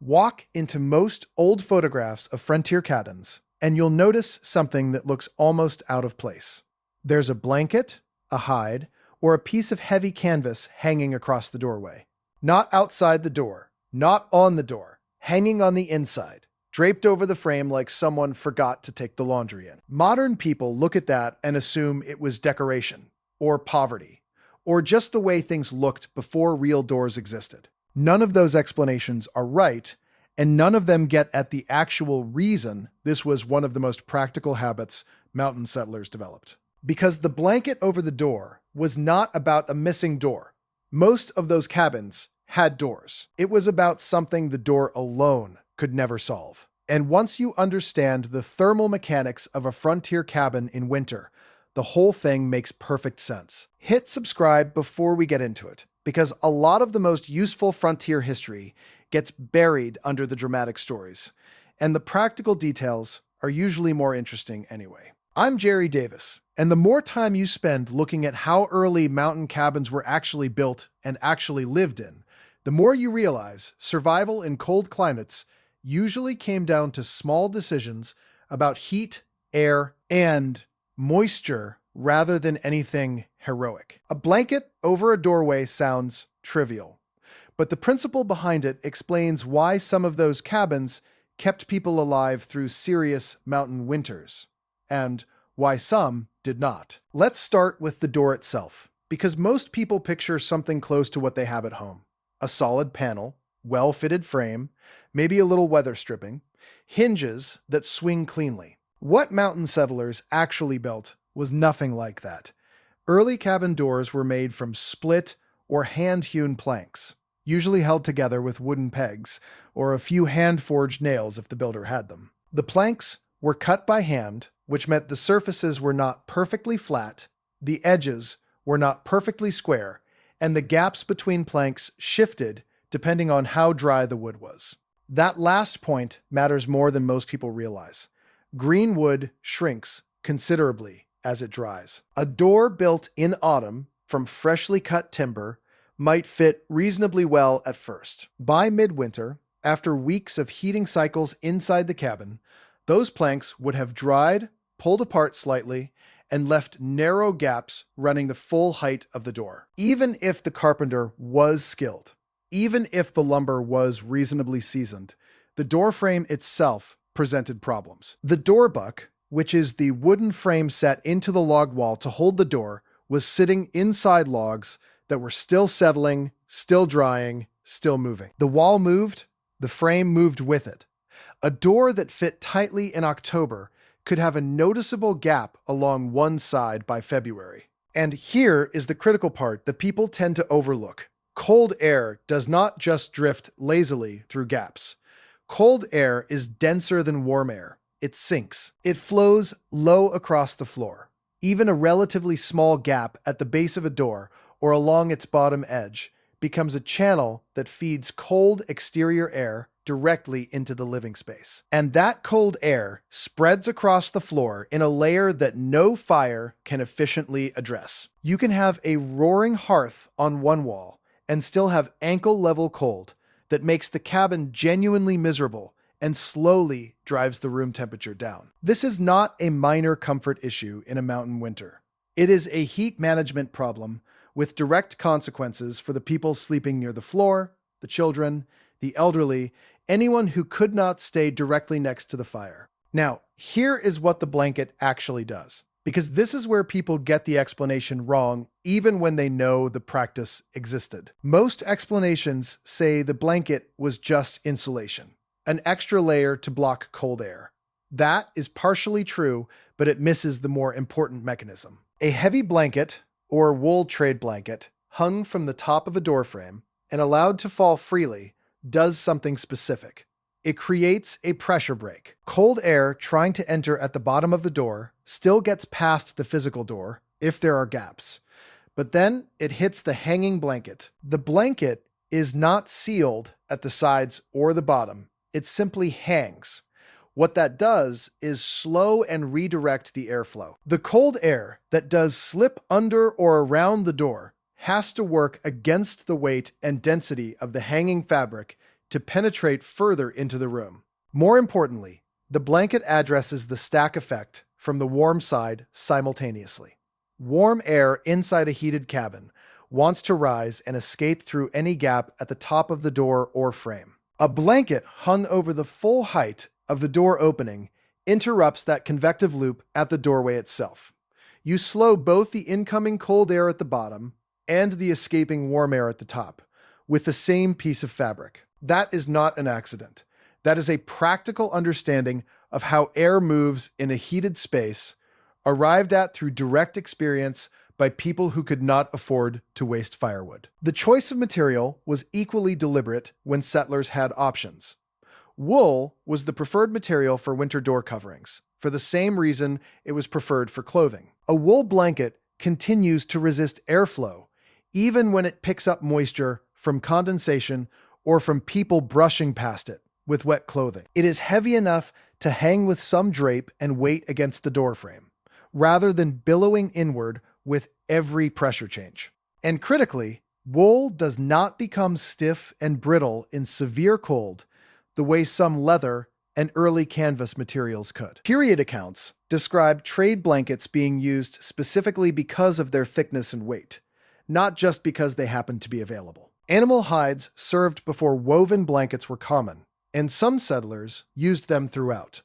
Walk into most old photographs of frontier cabins, and you'll notice something that looks almost out of place. There's a blanket, a hide, or a piece of heavy canvas hanging across the doorway. Not outside the door, not on the door, hanging on the inside, draped over the frame like someone forgot to take the laundry in. Modern people look at that and assume it was decoration, or poverty, or just the way things looked before real doors existed. None of those explanations are right, and none of them get at the actual reason this was one of the most practical habits mountain settlers developed. Because the blanket over the door was not about a missing door. Most of those cabins had doors. It was about something the door alone could never solve. And once you understand the thermal mechanics of a frontier cabin in winter, the whole thing makes perfect sense. Hit subscribe before we get into it, because a lot of the most useful frontier history gets buried under the dramatic stories, and the practical details are usually more interesting anyway. I'm Jerry Davis, and the more time you spend looking at how early mountain cabins were actually built and actually lived in, the more you realize survival in cold climates usually came down to small decisions about heat, air, and moisture rather than anything heroic. A blanket over a doorway sounds trivial, but the principle behind it explains why some of those cabins kept people alive through serious mountain winters, and why some did not. Let's start with the door itself, because most people picture something close to what they have at home. A solid panel, well-fitted frame, maybe a little weather stripping, hinges that swing cleanly. What mountain settlers actually built was nothing like that. Early cabin doors were made from split or hand-hewn planks, usually held together with wooden pegs or a few hand-forged nails if the builder had them. The planks were cut by hand, which meant the surfaces were not perfectly flat, the edges were not perfectly square, and the gaps between planks shifted depending on how dry the wood was. That last point matters more than most people realize. Green wood shrinks considerably as it dries. A door built in autumn from freshly cut timber might fit reasonably well at first. By midwinter, after weeks of heating cycles inside the cabin, those planks would have dried, pulled apart slightly, and left narrow gaps running the full height of the door. Even if the carpenter was skilled, even if the lumber was reasonably seasoned, the door frame itself presented problems. The door buck, which is the wooden frame set into the log wall to hold the door, was sitting inside logs that were still settling, still drying, still moving. The wall moved, the frame moved with it. A door that fit tightly in October could have a noticeable gap along one side by February. And here is the critical part that people tend to overlook. Cold air does not just drift lazily through gaps. Cold air is denser than warm air. It sinks. It flows low across the floor. Even a relatively small gap at the base of a door or along its bottom edge becomes a channel that feeds cold exterior air directly into the living space. And that cold air spreads across the floor in a layer that no fire can efficiently address. You can have a roaring hearth on one wall and still have ankle-level cold that makes the cabin genuinely miserable and slowly drives the room temperature down. This is not a minor comfort issue in a mountain winter. It is a heat management problem with direct consequences for the people sleeping near the floor, the children, the elderly, anyone who could not stay directly next to the fire. Now, here is what the blanket actually does, because this is where people get the explanation wrong even when they know the practice existed. Most explanations say the blanket was just insulation, an extra layer to block cold air. That is partially true, but it misses the more important mechanism. A heavy blanket, or wool trade blanket, hung from the top of a doorframe and allowed to fall freely, does something specific. It creates a pressure break. Cold air trying to enter at the bottom of the door still gets past the physical door, if there are gaps, but then it hits the hanging blanket. The blanket is not sealed at the sides or the bottom. It simply hangs. What that does is slow and redirect the airflow. The cold air that does slip under or around the door has to work against the weight and density of the hanging fabric to penetrate further into the room. More importantly, the blanket addresses the stack effect from the warm side simultaneously. Warm air inside a heated cabin wants to rise and escape through any gap at the top of the door or frame. A blanket hung over the full height of the door opening interrupts that convective loop at the doorway itself. You slow both the incoming cold air at the bottom and the escaping warm air at the top with the same piece of fabric. That is not an accident. That is a practical understanding of how air moves in a heated space, arrived at through direct experience by people who could not afford to waste firewood. The choice of material was equally deliberate when settlers had options. Wool was the preferred material for winter door coverings, for the same reason it was preferred for clothing. A wool blanket continues to resist airflow, even when it picks up moisture from condensation or from people brushing past it with wet clothing. It is heavy enough to hang with some drape and weight against the doorframe, rather than billowing inward with every pressure change. And critically, wool does not become stiff and brittle in severe cold the way some leather and early canvas materials could. Period accounts describe trade blankets being used specifically because of their thickness and weight, not just because they happened to be available. Animal hides served before woven blankets were common, and some settlers used them throughout.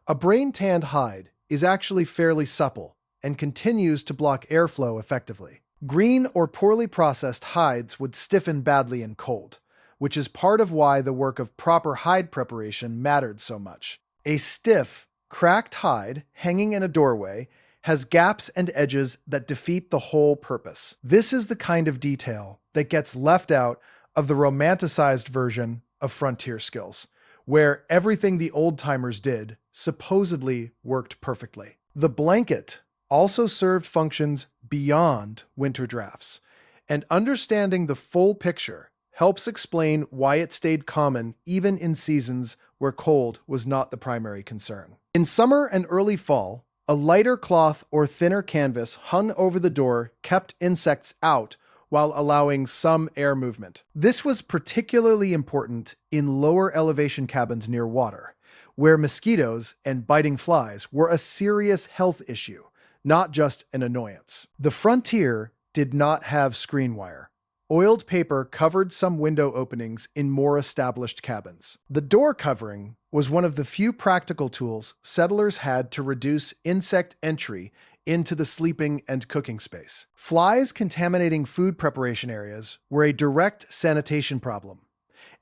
A brain-tanned hide is actually fairly supple and continues to block airflow effectively. Green or poorly processed hides would stiffen badly in cold, which is part of why the work of proper hide preparation mattered so much. A stiff, cracked hide hanging in a doorway has gaps and edges that defeat the whole purpose. This is the kind of detail that gets left out of the romanticized version of frontier skills, where everything the old-timers did supposedly worked perfectly. The blanket also served functions beyond winter drafts, and understanding the full picture helps explain why it stayed common even in seasons where cold was not the primary concern. In summer and early fall, a lighter cloth or thinner canvas hung over the door kept insects out while allowing some air movement. This was particularly important in lower elevation cabins near water, where mosquitoes and biting flies were a serious health issue, not just an annoyance. The frontier did not have screen wire. Oiled paper covered some window openings in more established cabins. The door covering was one of the few practical tools settlers had to reduce insect entry into the sleeping and cooking space. Flies contaminating food preparation areas were a direct sanitation problem,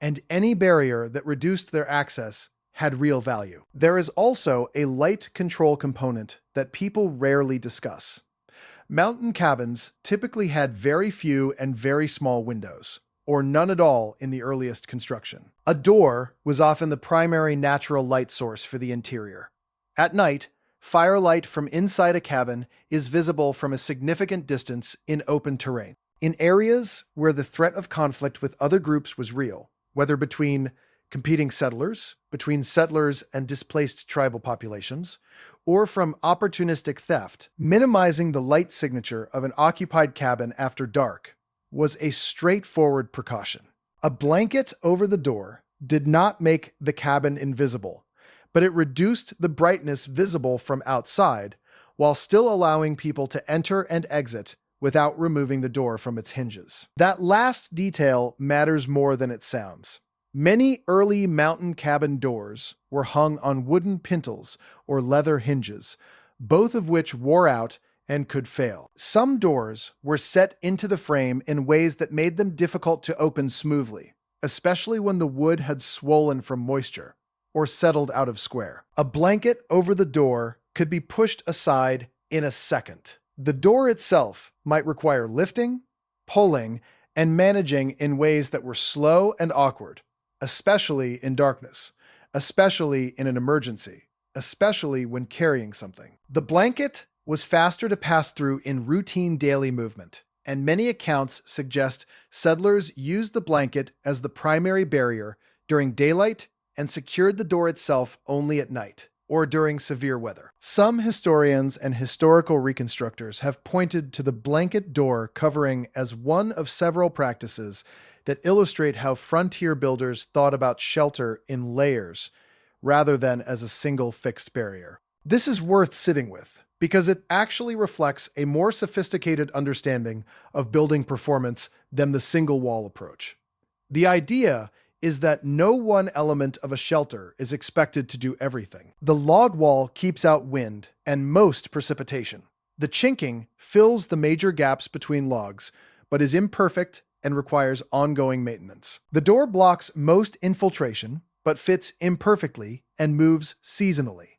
and any barrier that reduced their access had real value. There is also a light control component that people rarely discuss. Mountain cabins typically had very few and very small windows, or none at all in the earliest construction. A door was often the primary natural light source for the interior. At night, firelight from inside a cabin is visible from a significant distance in open terrain. In areas where the threat of conflict with other groups was real, whether between competing settlers, between settlers and displaced tribal populations, or from opportunistic theft, minimizing the light signature of an occupied cabin after dark was a straightforward precaution. A blanket over the door did not make the cabin invisible, but it reduced the brightness visible from outside while still allowing people to enter and exit without removing the door from its hinges. That last detail matters more than it sounds. Many early mountain cabin doors were hung on wooden pintles or leather hinges, both of which wore out and could fail. Some doors were set into the frame in ways that made them difficult to open smoothly, especially when the wood had swollen from moisture or settled out of square. A blanket over the door could be pushed aside in a second. The door itself might require lifting, pulling, and managing in ways that were slow and awkward, especially in darkness, especially in an emergency, especially when carrying something. The blanket was faster to pass through in routine daily movement, and many accounts suggest settlers used the blanket as the primary barrier during daylight and secured the door itself only at night, or during severe weather. Some historians and historical reconstructors have pointed to the blanket door covering as one of several practices that illustrate how frontier builders thought about shelter in layers rather than as a single fixed barrier. This is worth sitting with because it actually reflects a more sophisticated understanding of building performance than the single wall approach. The idea is that no one element of a shelter is expected to do everything. The log wall keeps out wind and most precipitation. The chinking fills the major gaps between logs, but is imperfect and requires ongoing maintenance. The door blocks most infiltration, but fits imperfectly and moves seasonally.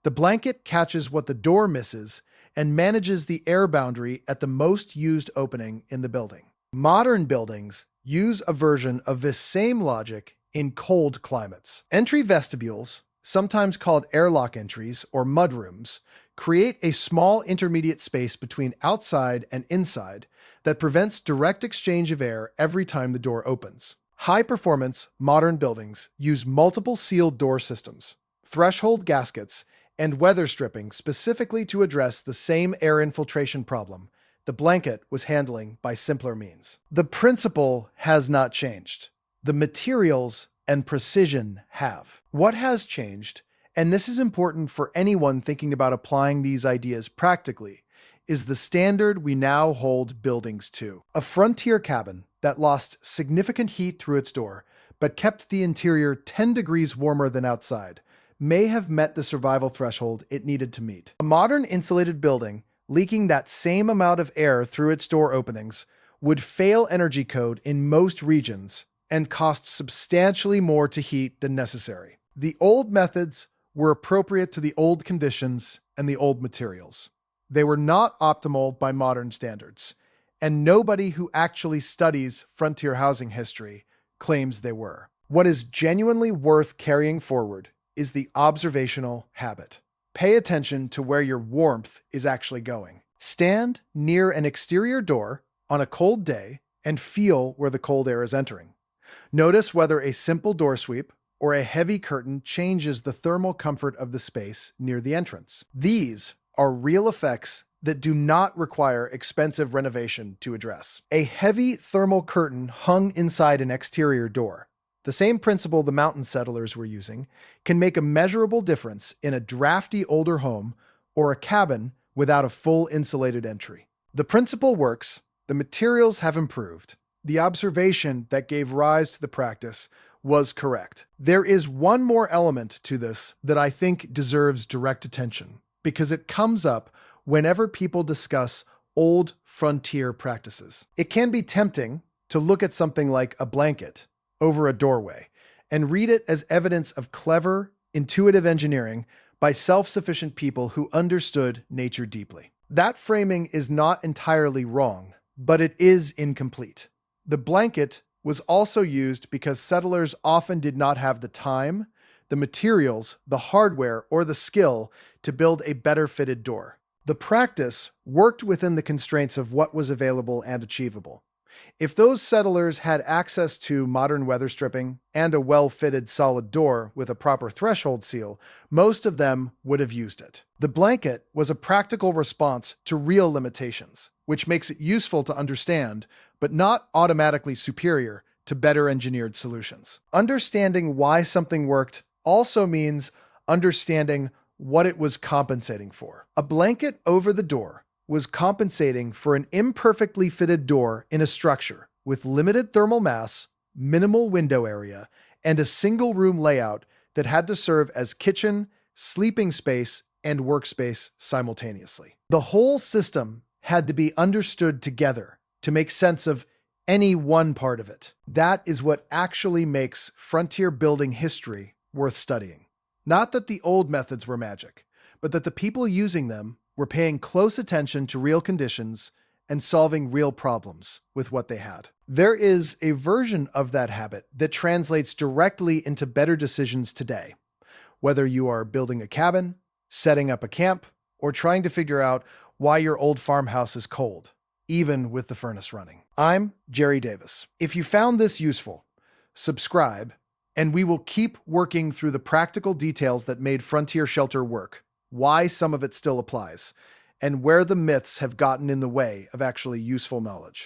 The blanket catches what the door misses and manages the air boundary at the most used opening in the building. Modern buildings use a version of this same logic in cold climates. Entry vestibules, sometimes called airlock entries or mudrooms, create a small intermediate space between outside and inside that prevents direct exchange of air every time the door opens. High-performance modern buildings use multiple sealed door systems, threshold gaskets, and weather stripping specifically to address the same air infiltration problem the blanket was handling by simpler means. The principle has not changed. The materials and precision have. What has changed, and this is important for anyone thinking about applying these ideas practically, is the standard we now hold buildings to. A frontier cabin that lost significant heat through its door, but kept the interior 10 degrees warmer than outside, may have met the survival threshold it needed to meet. A modern insulated building leaking that same amount of air through its door openings would fail energy code in most regions and cost substantially more to heat than necessary. The old methods were appropriate to the old conditions and the old materials. They were not optimal by modern standards, and nobody who actually studies frontier housing history claims they were. What is genuinely worth carrying forward is the observational habit. Pay attention to where your warmth is actually going. Stand near an exterior door on a cold day and feel where the cold air is entering. Notice whether a simple door sweep or a heavy curtain changes the thermal comfort of the space near the entrance. These are real effects that do not require expensive renovation to address. A heavy thermal curtain hung inside an exterior door, the same principle the mountain settlers were using, can make a measurable difference in a drafty older home or a cabin without a full insulated entry. The principle works, the materials have improved, the observation that gave rise to the practice was correct. There is one more element to this that I think deserves direct attention, because it comes up whenever people discuss old frontier practices. It can be tempting to look at something like a blanket over a doorway and read it as evidence of clever, intuitive engineering by self-sufficient people who understood nature deeply. That framing is not entirely wrong, but it is incomplete. The blanket was also used because settlers often did not have the time, the materials, the hardware, or the skill to build a better fitted door. The practice worked within the constraints of what was available and achievable. If those settlers had access to modern weather stripping and a well-fitted solid door with a proper threshold seal, most of them would have used it. The blanket was a practical response to real limitations, which makes it useful to understand, but not automatically superior to better engineered solutions. Understanding why something worked also means understanding what it was compensating for. A blanket over the door was compensating for an imperfectly fitted door in a structure with limited thermal mass, minimal window area, and a single room layout that had to serve as kitchen, sleeping space, and workspace simultaneously. The whole system had to be understood together to make sense of any one part of it. That is what actually makes frontier building history worth studying. Not that the old methods were magic, but that the people using them were paying close attention to real conditions and solving real problems with what they had. There is a version of that habit that translates directly into better decisions today, whether you are building a cabin, setting up a camp, or trying to figure out why your old farmhouse is cold, even with the furnace running. I'm Jerry Davis. If you found this useful, subscribe, and we will keep working through the practical details that made frontier shelter work, why some of it still applies, and where the myths have gotten in the way of actually useful knowledge.